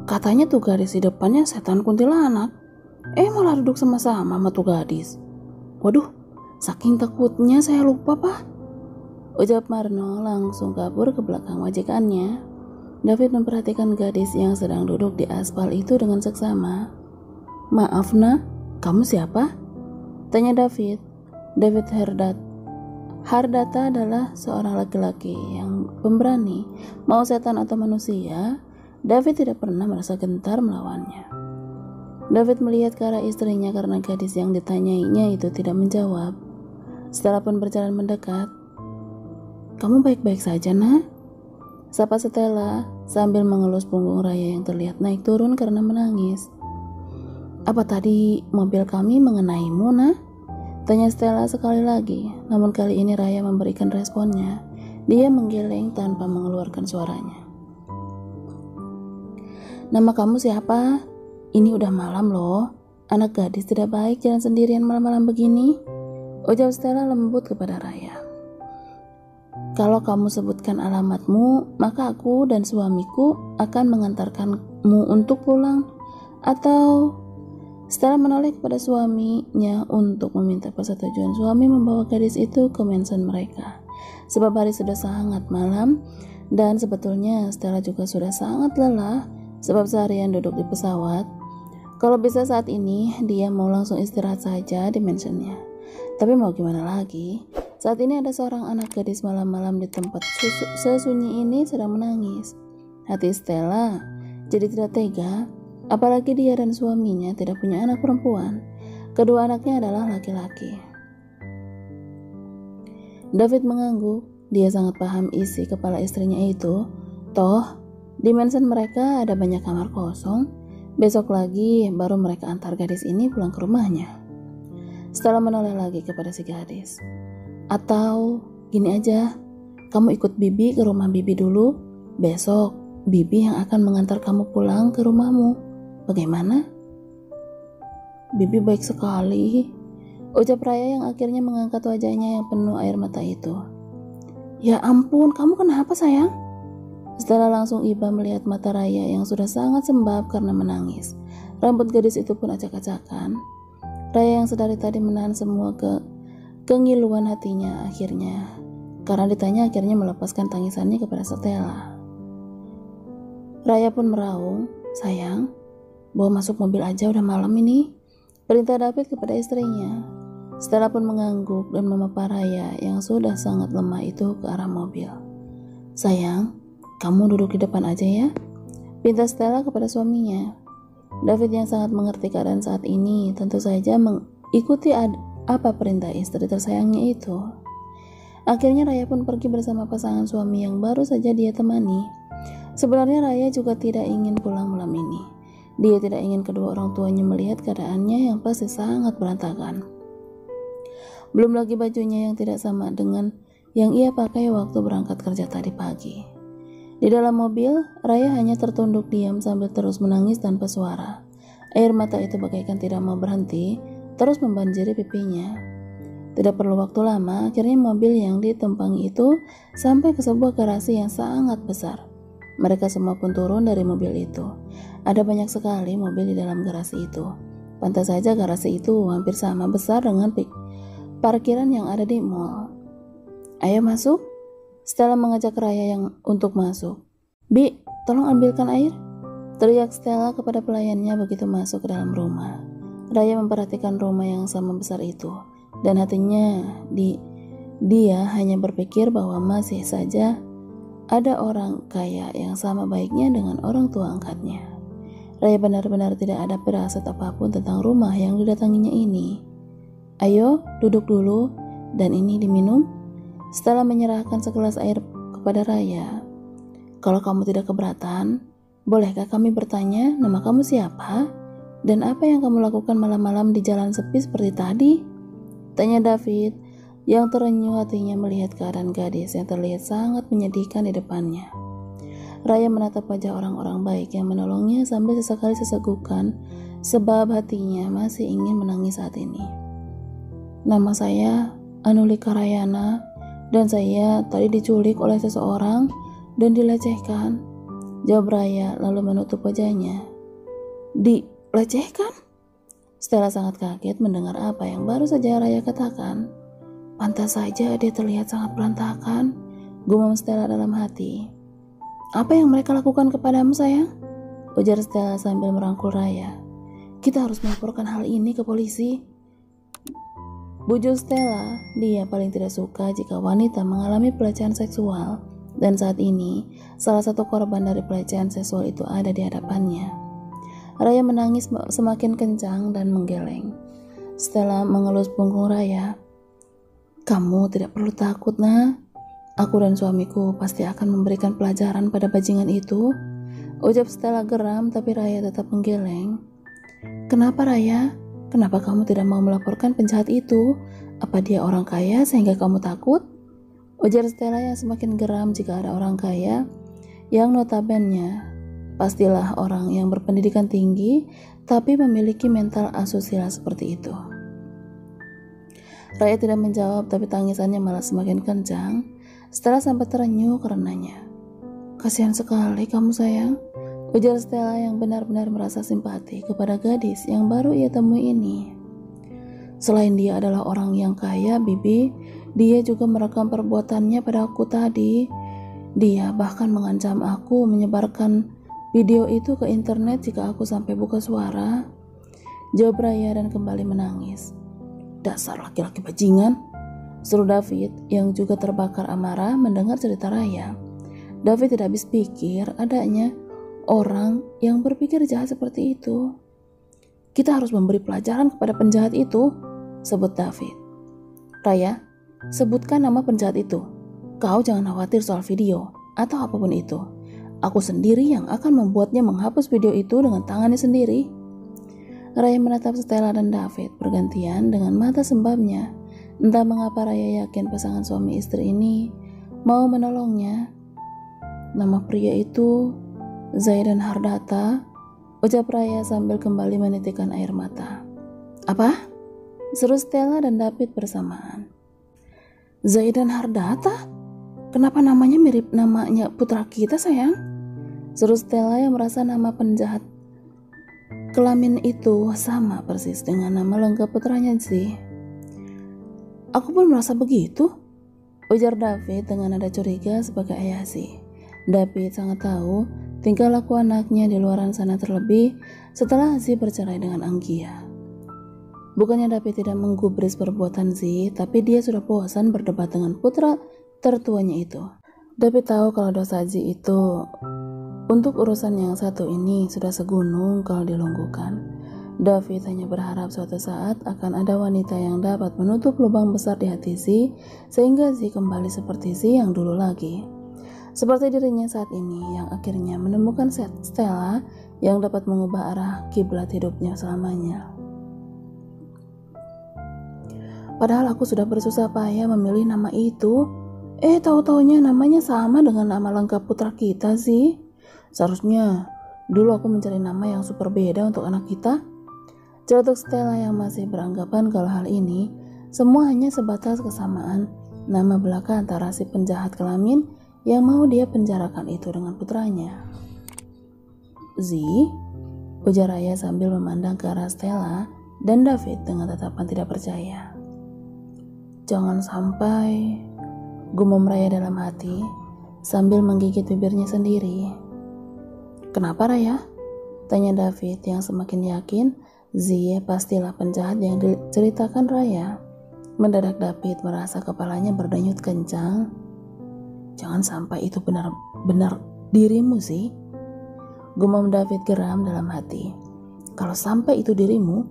Katanya tuh gadis di depannya setan kuntilanak. Malah duduk sama-sama sama tuh gadis. Waduh, saking takutnya saya lupa, Pak. Ucap Marno langsung kabur ke belakang majikannya. David memperhatikan gadis yang sedang duduk di aspal itu dengan seksama. Maaf, Nah, kamu siapa? Tanya David. David Hardata adalah seorang laki-laki yang pemberani. Mau setan atau manusia, David tidak pernah merasa gentar melawannya. David melihat ke arah istrinya karena gadis yang ditanyainya itu tidak menjawab. Setelah pun berjalan mendekat, "Kamu baik-baik saja, Nak?" Sapa Stella sambil mengelus punggung Raya yang terlihat naik turun karena menangis. "Apa tadi mobil kami mengenaimu, Nak?" Tanya Stella sekali lagi, namun kali ini Raya memberikan responnya. Dia menggeleng tanpa mengeluarkan suaranya. "Nama kamu siapa? Ini udah malam loh. Anak gadis tidak baik jalan sendirian malam-malam begini," ucap Stella lembut kepada Raya. "Kalau kamu sebutkan alamatmu, maka aku dan suamiku akan mengantarkanmu untuk pulang." Atau Stella menoleh kepada suaminya untuk meminta persetujuan suami membawa gadis itu ke mansion mereka. Sebab hari sudah sangat malam dan sebetulnya Stella juga sudah sangat lelah sebab seharian duduk di pesawat. Kalau bisa saat ini dia mau langsung istirahat saja di mansionnya. Tapi mau gimana lagi? Saat ini ada seorang anak gadis malam-malam di tempat sesunyi ini sedang menangis. Hati Stella jadi tidak tega, apalagi dia dan suaminya tidak punya anak perempuan. Kedua anaknya adalah laki-laki. David mengangguk. Dia sangat paham isi kepala istrinya itu. Toh, di mansion mereka ada banyak kamar kosong. Besok lagi baru mereka antar gadis ini pulang ke rumahnya. Stella menoleh lagi kepada si gadis. "Atau gini aja, kamu ikut Bibi ke rumah Bibi dulu. Besok Bibi yang akan mengantar kamu pulang ke rumahmu. Bagaimana?" "Bibi baik sekali," ucap Raya yang akhirnya mengangkat wajahnya yang penuh air mata itu. "Ya ampun, kamu kenapa sayang?" Stella langsung iba melihat mata Raya yang sudah sangat sembab karena menangis. Rambut gadis itu pun acak-acakan. Raya yang sedari tadi menahan semua kengiluan hatinya karena ditanya akhirnya melepaskan tangisannya kepada Stella. Raya pun meraung, "Sayang, bawa masuk mobil aja, udah malam ini," perintah David kepada istrinya. Stella pun mengangguk dan memapah Raya yang sudah sangat lemah itu ke arah mobil. "Sayang, kamu duduk di depan aja ya," pinta Stella kepada suaminya. David yang sangat mengerti keadaan saat ini tentu saja mengikuti apa perintah istri tersayangnya itu. Akhirnya Raya pun pergi bersama pasangan suami yang baru saja dia temani. Sebenarnya Raya juga tidak ingin pulang malam ini. Dia tidak ingin kedua orang tuanya melihat keadaannya yang pasti sangat berantakan. Belum lagi bajunya yang tidak sama dengan yang ia pakai waktu berangkat kerja tadi pagi. Di dalam mobil, Raya hanya tertunduk diam sambil terus menangis tanpa suara. Air mata itu bagaikan tidak mau berhenti, terus membanjiri pipinya. Tidak perlu waktu lama, akhirnya mobil yang ditumpangi itu sampai ke sebuah garasi yang sangat besar. Mereka semua pun turun dari mobil itu. Ada banyak sekali mobil di dalam garasi itu. Pantas saja garasi itu hampir sama besar dengan parkiran yang ada di mall. "Ayo masuk," Stella mengajak Raya yang untuk masuk. "Bi, tolong ambilkan air," teriak Stella kepada pelayannya begitu masuk ke dalam rumah. Raya memperhatikan rumah yang sama besar itu, dan hatinya dia hanya berpikir bahwa masih saja ada orang kaya yang sama baiknya dengan orang tua angkatnya. Raya benar-benar tidak ada firasat apapun tentang rumah yang didatanginya ini. "Ayo, duduk dulu, dan ini diminum." Stella menyerahkan segelas air kepada Raya. "Kalau kamu tidak keberatan, bolehkah kami bertanya nama kamu siapa? Dan apa yang kamu lakukan malam-malam di jalan sepi seperti tadi?" Tanya David yang terenyuh hatinya melihat keadaan gadis yang terlihat sangat menyedihkan di depannya. Raya menatap wajah orang-orang baik yang menolongnya sambil sesekali sesegukan sebab hatinya masih ingin menangis saat ini. "Nama saya Anulika Rayana, dan saya tadi diculik oleh seseorang dan dilecehkan. jawab Raya lalu menutup wajahnya. Dilecehkan? Stella sangat kaget mendengar apa yang baru saja Raya katakan. Pantas saja dia terlihat sangat berantakan, gumam Stella dalam hati. Apa yang mereka lakukan kepadamu sayang? Ujar Stella sambil merangkul Raya. Kita harus melaporkan hal ini ke polisi. Bujuk Stella, dia paling tidak suka jika wanita mengalami pelecehan seksual. Dan saat ini, salah satu korban dari pelecehan seksual itu ada di hadapannya. Raya menangis semakin kencang dan menggeleng. Stella mengelus punggung Raya. Kamu tidak perlu takut, nak. Aku dan suamiku pasti akan memberikan pelajaran pada bajingan itu. Ucap Stella geram, tapi Raya tetap menggeleng. Kenapa Raya? Kenapa kamu tidak mau melaporkan penjahat itu? Apa dia orang kaya sehingga kamu takut? Ujar Stella yang semakin geram jika ada orang kaya yang notabene pastilah orang yang berpendidikan tinggi tapi memiliki mental asusila seperti itu. Raya tidak menjawab, tapi tangisannya malah semakin kencang. Stella sampai terenyuh karenanya. Kasihan sekali kamu sayang, ujar Stella yang benar-benar merasa simpati kepada gadis yang baru ia temui ini. Selain dia adalah orang yang kaya, Bibi, dia juga merekam perbuatannya pada aku tadi. Dia bahkan mengancam aku menyebarkan video itu ke internet jika aku sampai buka suara. Jawab Raya dan kembali menangis. Dasar laki-laki bajingan, seru David yang juga terbakar amarah mendengar cerita Raya. David tidak habis pikir adanya orang yang berpikir jahat seperti itu. Kita harus memberi pelajaran kepada penjahat itu, sebut David. Raya, sebutkan nama penjahat itu. Kau jangan khawatir soal video atau apapun itu. Aku sendiri yang akan membuatnya menghapus video itu dengan tangannya sendiri. Raya menatap Stella dan David bergantian dengan mata sembabnya. Entah mengapa Raya yakin pasangan suami istri ini mau menolongnya. Nama pria itu Zaidan Hardata, ucap Raya sambil kembali menitikkan air mata. Apa? Seru Stella dan David bersamaan. Zaidan Hardata? Kenapa namanya mirip namanya putra kita sayang? Seru Stella yang merasa nama penjahat kelamin itu sama persis dengan nama lengkap putranya sih. Aku pun merasa begitu, ujar David dengan nada curiga sebagai ayah sih. David sangat tahu tingkah laku anaknya di luar sana, terlebih setelah Zee bercerai dengan Anggia. Bukannya David tidak menggubris perbuatan Zee, tapi dia sudah bosan berdebat dengan putra tertuanya itu. David tahu kalau dosa Zee itu untuk urusan yang satu ini sudah segunung kalau dilungguhkan. David hanya berharap suatu saat akan ada wanita yang dapat menutup lubang besar di hati Zee sehingga Zee kembali seperti Zee yang dulu lagi. Seperti dirinya saat ini yang akhirnya menemukan Stella yang dapat mengubah arah kiblat hidupnya selamanya. Padahal aku sudah bersusah payah memilih nama itu. Tahu-taunya namanya sama dengan nama lengkap putra kita sih. Seharusnya dulu aku mencari nama yang super beda untuk anak kita. Celotuk Stella yang masih beranggapan kalau hal ini semua hanya sebatas kesamaan nama belaka antara si penjahat kelamin yang mau dia penjarakan itu dengan putranya. Zee, ujar Raya sambil memandang ke arah Stella dan David dengan tatapan tidak percaya. Jangan sampai, gumam Raya dalam hati sambil menggigit bibirnya sendiri. Kenapa Raya? Tanya David yang semakin yakin Zee pastilah penjahat yang diceritakan Raya. Mendadak David merasa kepalanya berdenyut kencang. Jangan sampai itu benar-benar dirimu sih, gumam David geram dalam hati. Kalau sampai itu dirimu,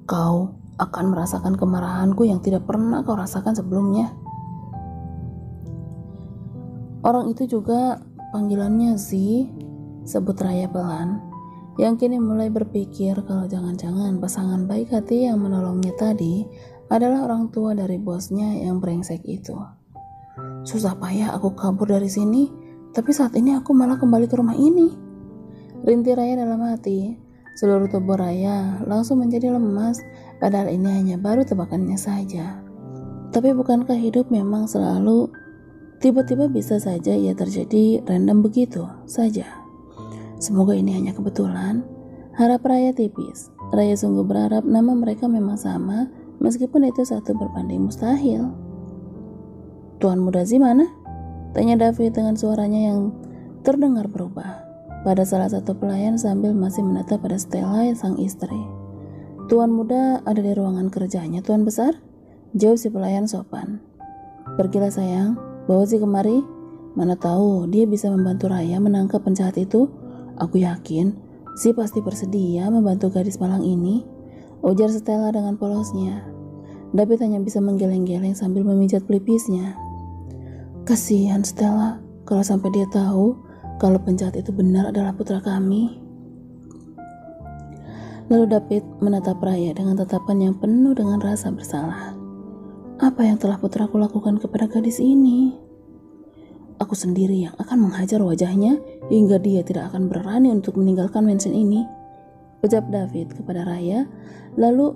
kau akan merasakan kemarahanku yang tidak pernah kau rasakan sebelumnya. Orang itu juga panggilannya Zee, sebut Raya pelan, yang kini mulai berpikir kalau jangan-jangan pasangan baik hati yang menolongnya tadi adalah orang tua dari bosnya yang brengsek itu. Susah payah aku kabur dari sini, tapi saat ini aku malah kembali ke rumah ini. Rintih Raya dalam hati. Seluruh tubuh Raya langsung menjadi lemas, padahal ini hanya baru tebakannya saja. Tapi bukankah hidup memang selalu tiba-tiba bisa saja ia terjadi random begitu saja? Semoga ini hanya kebetulan. Harap Raya tipis. Raya sungguh berharap nama mereka memang sama, meskipun itu satu berbanding mustahil. Tuan Muda Zi mana? Tanya David dengan suaranya yang terdengar berubah pada salah satu pelayan sambil masih menatap pada Stella sang istri. Tuan Muda ada di ruangan kerjanya, Tuan Besar, jawab si pelayan sopan. Pergilah sayang, bawa Zi kemari. Mana tahu dia bisa membantu Raya menangkap penjahat itu. Aku yakin Zi pasti bersedia membantu gadis malang ini, ujar Stella dengan polosnya. David hanya bisa menggeleng-geleng sambil memijat pelipisnya. Kasihan Stella, kalau sampai dia tahu kalau penjahat itu benar adalah putra kami. Lalu David menatap Raya dengan tatapan yang penuh dengan rasa bersalah. Apa yang telah putraku lakukan kepada gadis ini? Aku sendiri yang akan menghajar wajahnya hingga dia tidak akan berani untuk meninggalkan mansion ini, ucap David kepada Raya, lalu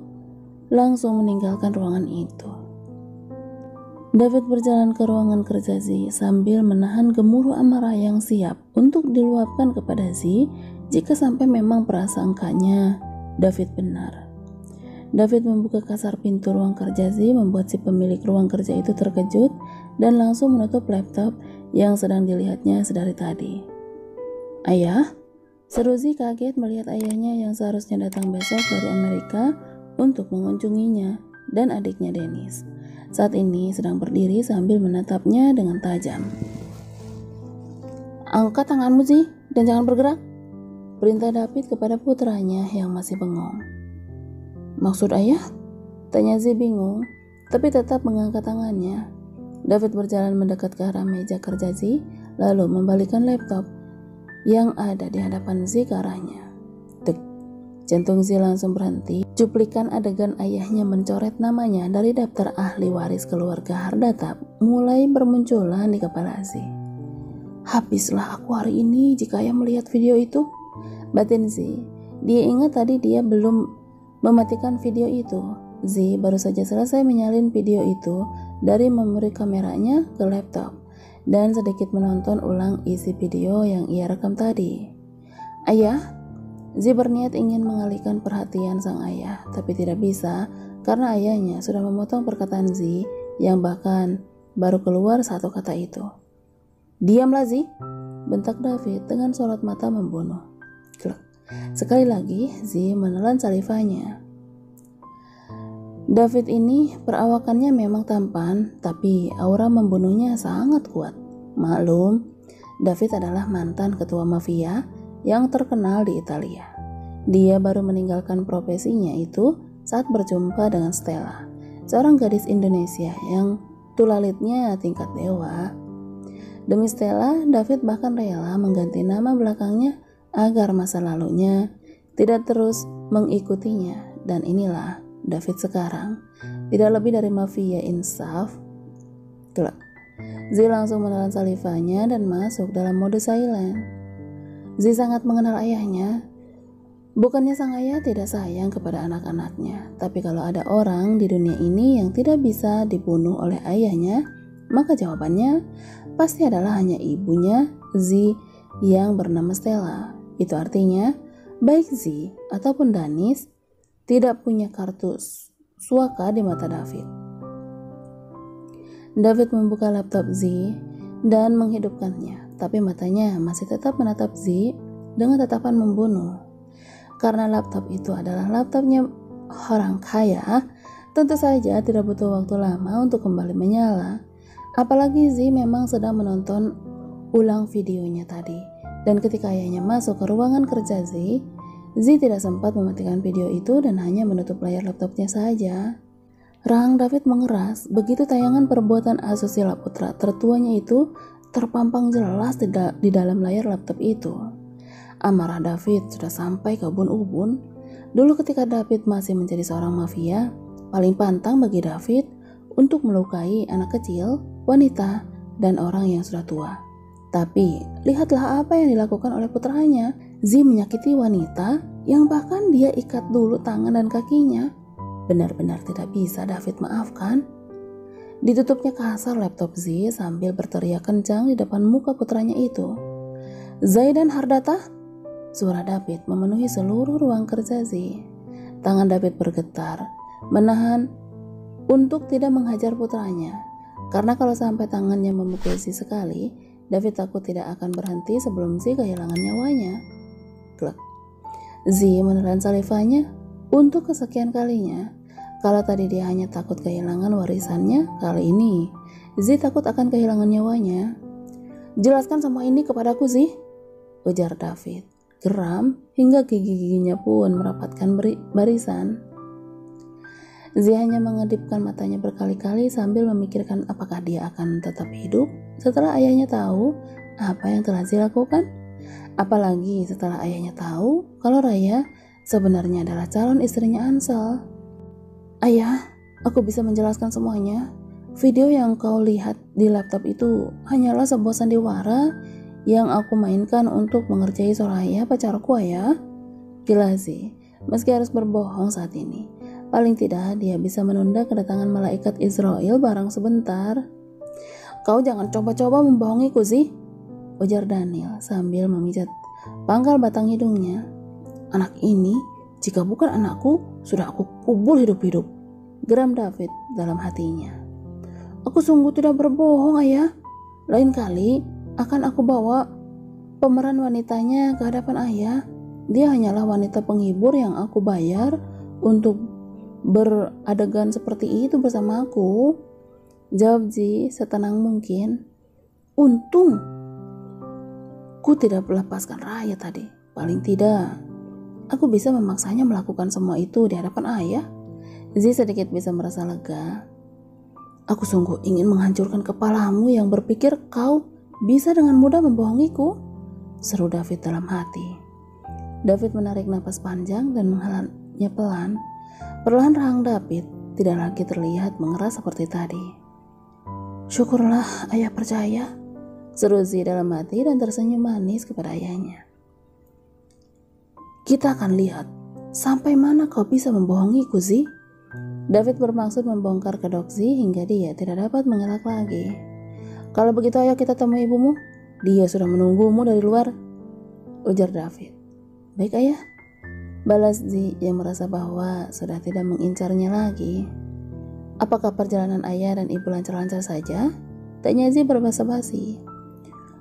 langsung meninggalkan ruangan itu. David berjalan ke ruangan kerja Zi sambil menahan gemuruh amarah yang siap untuk diluapkan kepada Zi jika sampai memang prasangkanya David benar. David membuka kasar pintu ruang kerja Zi membuat si pemilik ruang kerja itu terkejut dan langsung menutup laptop yang sedang dilihatnya sedari tadi. Ayah? Seru Zi kaget melihat ayahnya yang seharusnya datang besok dari Amerika untuk mengunjunginya dan adiknya Dennis. Saat ini sedang berdiri sambil menatapnya dengan tajam. Angkat tanganmu Zi dan jangan bergerak, perintah David kepada putranya yang masih bengong. Maksud ayah? Tanya Zi bingung, tapi tetap mengangkat tangannya. David berjalan mendekat ke arah meja kerja Zi, lalu membalikkan laptop yang ada di hadapan Zi ke arahnya. Dek, jantung Zi langsung berhenti. Cuplikan adegan ayahnya mencoret namanya dari daftar ahli waris keluarga Hardatap mulai bermunculan di kepala Zi. Habislah aku hari ini jika ayah melihat video itu, batin Zi. Dia ingat tadi dia belum mematikan video itu. Zi baru saja selesai menyalin video itu dari memori kameranya ke laptop dan sedikit menonton ulang isi video yang ia rekam tadi. Ayah, Zi berniat ingin mengalihkan perhatian sang ayah, tapi tidak bisa karena ayahnya sudah memotong perkataan Zi yang bahkan baru keluar satu kata itu. Diamlah Zi, bentak David dengan sorot mata membunuh. Kluk. Sekali lagi Zi menelan salivanya. David ini perawakannya memang tampan, tapi aura membunuhnya sangat kuat. Maklum, David adalah mantan ketua mafia yang terkenal di Italia. Dia baru meninggalkan profesinya itu saat berjumpa dengan Stella, seorang gadis Indonesia yang tulalitnya tingkat dewa. Demi Stella, David bahkan rela mengganti nama belakangnya agar masa lalunya tidak terus mengikutinya. Dan inilah David sekarang, tidak lebih dari mafia insaf. Kelak, Zi langsung menelan salivanya dan masuk dalam mode silent. Zi sangat mengenal ayahnya. Bukannya sang ayah tidak sayang kepada anak-anaknya, tapi kalau ada orang di dunia ini yang tidak bisa dibunuh oleh ayahnya, maka jawabannya pasti adalah hanya ibunya Zi yang bernama Stella. Itu artinya, baik Zi ataupun Danis tidak punya kartu suaka di mata David. David membuka laptop Zi dan menghidupkannya, tapi matanya masih tetap menatap Zi dengan tatapan membunuh. Karena laptop itu adalah laptopnya orang kaya, tentu saja tidak butuh waktu lama untuk kembali menyala. Apalagi Zi memang sedang menonton ulang videonya tadi. Dan ketika ayahnya masuk ke ruangan kerja Zi tidak sempat mematikan video itu dan hanya menutup layar laptopnya saja. Rahang David mengeras begitu tayangan perbuatan asusila putra tertuanya itu terpampang jelas di dalam layar laptop itu. Amarah David sudah sampai ke ubun-ubun. Dulu ketika David masih menjadi seorang mafia, paling pantang bagi David untuk melukai anak kecil, wanita, dan orang yang sudah tua. Tapi lihatlah apa yang dilakukan oleh putranya. Zi menyakiti wanita yang bahkan dia ikat dulu tangan dan kakinya. Benar-benar tidak bisa David maafkan. Ditutupnya kasar laptop Zi sambil berteriak kencang di depan muka putranya itu. Zaidan Hardata, Suara David memenuhi seluruh ruang kerja Z. Tangan David bergetar, menahan untuk tidak menghajar putranya. Karena kalau sampai tangannya memukul Z sekali, David takut tidak akan berhenti sebelum Z kehilangan nyawanya. Klek. Z menelan salivanya untuk kesekian kalinya. Kalau tadi dia hanya takut kehilangan warisannya, kali ini Z takut akan kehilangan nyawanya. Jelaskan semua ini kepadaku, Z, ujar David. Geram hingga gigi-giginya pun merapatkan barisan. Z hanya mengedipkan matanya berkali-kali sambil memikirkan apakah dia akan tetap hidup setelah ayahnya tahu apa yang telah Z lakukan. Apalagi setelah ayahnya tahu kalau Raya sebenarnya adalah calon istrinya Ansel. Ayah, aku bisa menjelaskan semuanya. Video yang kau lihat di laptop itu hanyalah sebuah sandiwara yang aku mainkan untuk mengerjai Soraya pacarku, ayah. Gila Z, meski harus berbohong saat ini, paling tidak dia bisa menunda kedatangan malaikat Israel barang sebentar. Kau jangan coba-coba membohongiku, Z, ujar Daniel sambil memijat pangkal batang hidungnya. Anak ini, jika bukan anakku, sudah aku kubur hidup-hidup, geram David dalam hatinya. Aku sungguh tidak berbohong, ayah. Lain kali akan aku bawa pemeran wanitanya ke hadapan ayah. Dia hanyalah wanita penghibur yang aku bayar untuk beradegan seperti itu bersama aku, jawab Z setenang mungkin. Untung ku tidak melepaskan Raya tadi. Paling tidak aku bisa memaksanya melakukan semua itu di hadapan ayah. Z sedikit bisa merasa lega. Aku sungguh ingin menghancurkan kepalamu yang berpikir kau bisa dengan mudah membohongiku, seru David dalam hati. David menarik napas panjang dan menghalanya pelan. Perlahan rahang David tidak lagi terlihat mengeras seperti tadi. Syukurlah ayah percaya, seru Z dalam hati dan tersenyum manis kepada ayahnya. Kita akan lihat sampai mana kau bisa membohongiku, Z. David bermaksud membongkar kedok Z hingga dia tidak dapat mengelak lagi. Kalau begitu ayo kita temui ibumu. Dia sudah menunggumu dari luar, ujar David. Baik ayah, balas Z yang merasa bahwa sudah tidak mengincarnya lagi. Apakah perjalanan ayah dan ibu lancar-lancar saja? Tanya Z berbahasa basi.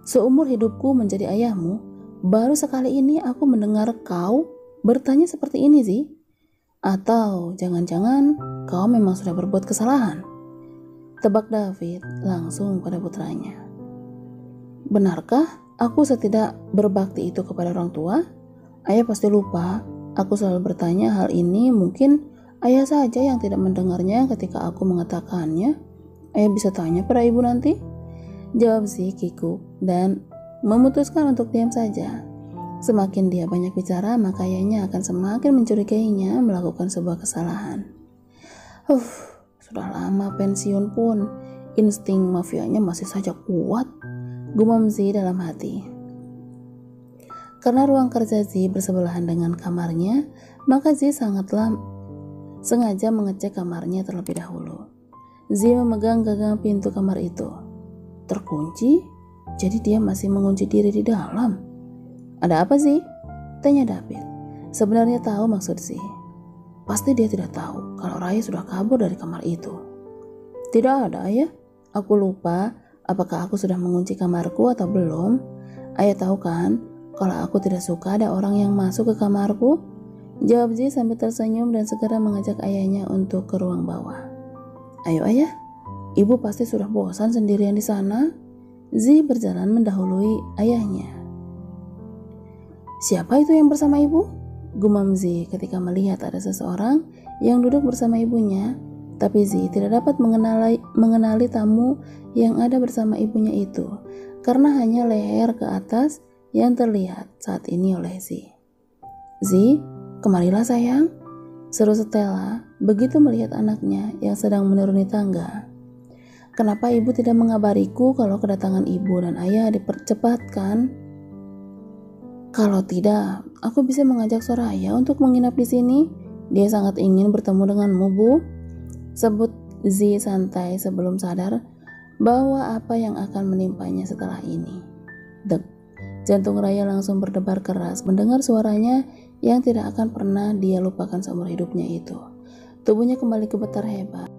Seumur hidupku menjadi ayahmu, baru sekali ini aku mendengar kau bertanya seperti ini, Z. Atau jangan-jangan kau memang sudah berbuat kesalahan? Tebak David langsung pada putranya. Benarkah aku setidak berbakti itu kepada orang tua? Ayah pasti lupa. Aku selalu bertanya hal ini, mungkin ayah saja yang tidak mendengarnya ketika aku mengatakannya. Ayah bisa tanya pada ibu nanti, jawab Z kikuk dan memutuskan untuk diam saja. Semakin dia banyak bicara, maka ayahnya akan semakin mencurigainya melakukan sebuah kesalahan. Sudah lama pensiun pun, insting mafianya masih saja kuat, gumam Z dalam hati. Karena ruang kerja Z bersebelahan dengan kamarnya, maka Z sengaja mengecek kamarnya terlebih dahulu. Z memegang gagang pintu kamar itu. Terkunci, jadi dia masih mengunci diri di dalam. Ada apa sih? Tanya David. Sebenarnya tahu maksud Z. Pasti dia tidak tahu kalau Raya sudah kabur dari kamar itu. Tidak ada, ayah. Aku lupa apakah aku sudah mengunci kamarku atau belum. Ayah tahu kan kalau aku tidak suka ada orang yang masuk ke kamarku, jawab Z sambil tersenyum dan segera mengajak ayahnya untuk ke ruang bawah. Ayo ayah, ibu pasti sudah bosan sendirian di sana. Z berjalan mendahului ayahnya. Siapa itu yang bersama ibu? Gumam Z ketika melihat ada seseorang yang duduk bersama ibunya, tapi Z tidak dapat mengenali tamu yang ada bersama ibunya itu karena hanya leher ke atas yang terlihat saat ini oleh Z. Z, kemarilah sayang, seru Stella begitu melihat anaknya yang sedang menuruni tangga. Kenapa ibu tidak mengabariku kalau kedatangan ibu dan ayah dipercepatkan? Kalau tidak, aku bisa mengajak Soraya untuk menginap di sini. Dia sangat ingin bertemu denganmu, Bu, sebut Z santai sebelum sadar bahwa apa yang akan menimpanya setelah ini. Dek, Jantung Raya langsung berdebar keras mendengar suaranya yang tidak akan pernah dia lupakan seumur hidupnya itu. Tubuhnya kembali gemetar hebat.